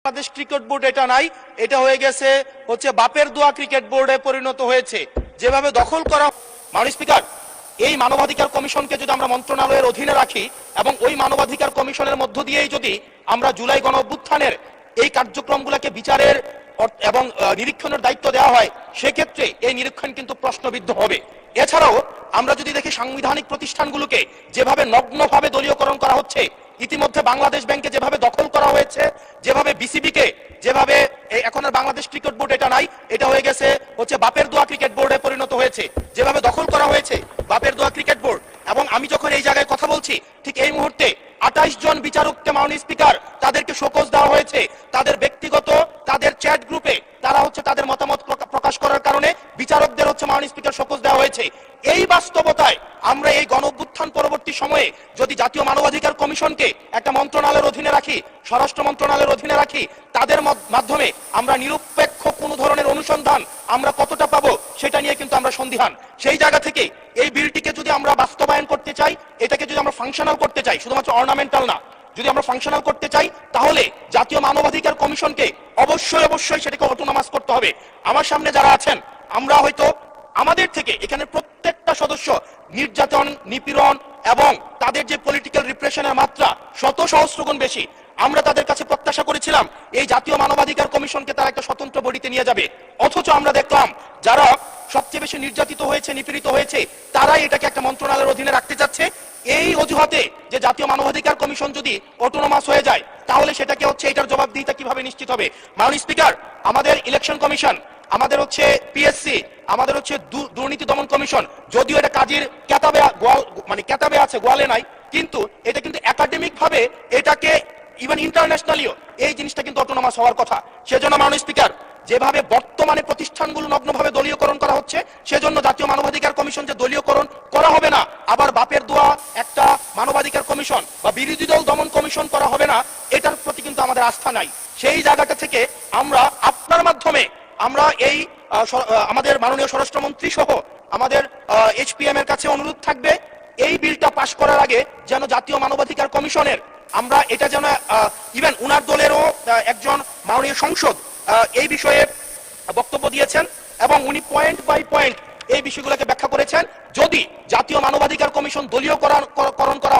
Bangladesh cricket board এটা নাই, এটা হয়ে গেছে হচ্ছে বাপের দোয়া ক্রিকেট বোর্ডে পরিণত হয়েছে। যেভাবে দখল করা, মাননীয় স্পিকার, এই মানবাধিকার কমিশনকে যদি আমরা মন্ত্রণালয়ের অধীনে রাখি এবং ওই মানবাধিকার কমিশনের মধ্য দিয়েই যদি আমরা জুলাই গণ অভ্যুত্থানের এই কার্যক্রমগুলোকে বিচারের এবং নিরীক্ষণের দায়িত্ব দেওয়া হয়, সেক্ষেত্রে এই নিরীক্ষণ কিন্তু প্রশ্নবিদ্ধ হবে। এছাড়াও আমরা যদি দেখি সাংবিধানিক প্রতিষ্ঠানগুলোকে যেভাবে নগ্নভাবে দলীয়করণ করা হচ্ছে, ইতিমধ্যে বাংলাদেশ ব্যাংকে যেভাবে দখল করা হয়েছে, যেভাবে বিসিবিকে যেভাবে এখন আর বাংলাদেশ ক্রিকেট বোর্ড এটা নাই, এটা হয়ে গেছে হচ্ছে বাপের দোয়া ক্রিকেট বোর্ডে পরিণত হয়েছে। যেভাবে দখল করা হয়েছে বাপের দোয়া ক্রিকেট বোর্ড, এবং আমি যখন এই জায়গায় কথা বলছি ঠিক এই মুহূর্তে 28 জন বিচারককে মাননীয় স্পিকার তাদেরকে শোকজ দেওয়া হয়েছে তাদের ব্যক্তিগত তাদের চ্যাট গ্রুপে, তারা হচ্ছে তাদের মতামত প্রকাশ করার কারণে বিচারকদের হচ্ছে মাননীয় স্পিকার শোকজ দেওয়া হয়েছে। এই বাস্তবতায় আমরা এই গণ অভ্যুত্থান পরবর্তী সময়ে যদি জাতীয় মানবাধিকার কমিশনকে একটা মন্ত্রণালয়ের অধীনে রাখি, স্বরাষ্ট্র মন্ত্রণালয়ের অধীনে রাখি, তাদের মাধ্যমে আমরা নিরপেক্ষ কোন ধরনের অনুসন্ধান আমরা কতটা পাবো সেটা নিয়ে কিন্তু আমরা সন্দিহান। সেই জায়গা থেকে এই বিলটিকে যদি আমরা বাস্তবায়ন করতে চাই, এটাকে যদি আমরা ফাংশনাল করতে চাই, শুধুমাত্র অর্নামেন্টাল না, যদি আমরা ফাংশনাল করতে চাই, তাহলে জাতীয় মানবাধিকার কমিশনকে অবশ্যই সেটাকে অটোনমাস করতে হবে। আমার সামনে যারা আছেন, আমরা হয়তো আমাদের থেকে এখানে প্রত্যেকটা সদস্য নির্যাতন, নিপীড়ন এবং তাদের যে পলিটিক্যাল রিপ্রেশনের মাত্রা শত সহস্র গুণ বেশি। আমরা তাদের কাছে প্রত্যাশা করেছিলাম এই জাতীয় মানবাধিকার কমিশনকে তারা একটা স্বতন্ত্র বডিতে নিয়ে যাবে, অথচ আমরা দেখলাম যারা সবচেয়ে বেশি নির্যাতিত হয়েছে, নিপীড়িত হয়েছে, তারাই এটাকে একটা মন্ত্রণালয়ের অধীনে রাখতে চাচ্ছে। এই অজুহাতে যে জাতীয় মানবাধিকার কমিশন যদি অটোনমাস হয়ে যায়, তাহলে সেটাকে হচ্ছে এটার জবাবদিহিতা কিভাবে নিশ্চিত হবে? মাননীয় স্পিকার, আমাদের ইলেকশন কমিশন, আমাদের হচ্ছে পিএসসি, আমাদের হচ্ছে দুর্নীতি দমন কমিশন, যদিও এটা কাজের কেতাবে আছে, গোয়ালে নাই, কিন্তু এটা কিন্তু একাডেমিক ভাবে এটাকে ইভেন ইন্টারন্যাশনালিও এই জিনিসটা কিন্তু অটোনমাস হওয়ার কথা। সেজন্য মাননীয় স্পিকার, যেভাবে বর্তমানে প্রতিষ্ঠানগুলো নগ্নভাবে দলীয়করণ করা হচ্ছে, সেজন্য জাতীয় মানবাধিকার কমিশন যে দলীয়করণ করা হবে না, আবার বাপের দোয়া একটা মানবাধিকার কমিশন বা বিরোধী দল দমন কমিশন করা হবে না, এটার প্রতি কিন্তু আমাদের আস্থা নাই। সেই জায়গাটা থেকে আমরা আপনার মাধ্যমে আমরা এই আমাদের মাননীয় স্বরাষ্ট্রমন্ত্রী সহ আমাদের এইচপিএম এর কাছে অনুরোধ থাকবে, এই বিলটা পাশ করার আগে যেন জাতীয় মানবাধিকার কমিশনের আমরা এটা যেন ইভেন উনার দলেরও একজন মাননীয় সংসদ এই বিষয়ে বক্তব্য দিয়েছেন এবং উনি পয়েন্ট বাই পয়েন্ট এই বিষয়গুলোকে ব্যাখ্যা করেছেন। যদি জাতীয় মানবাধিকার কমিশন দলীয়করণ করা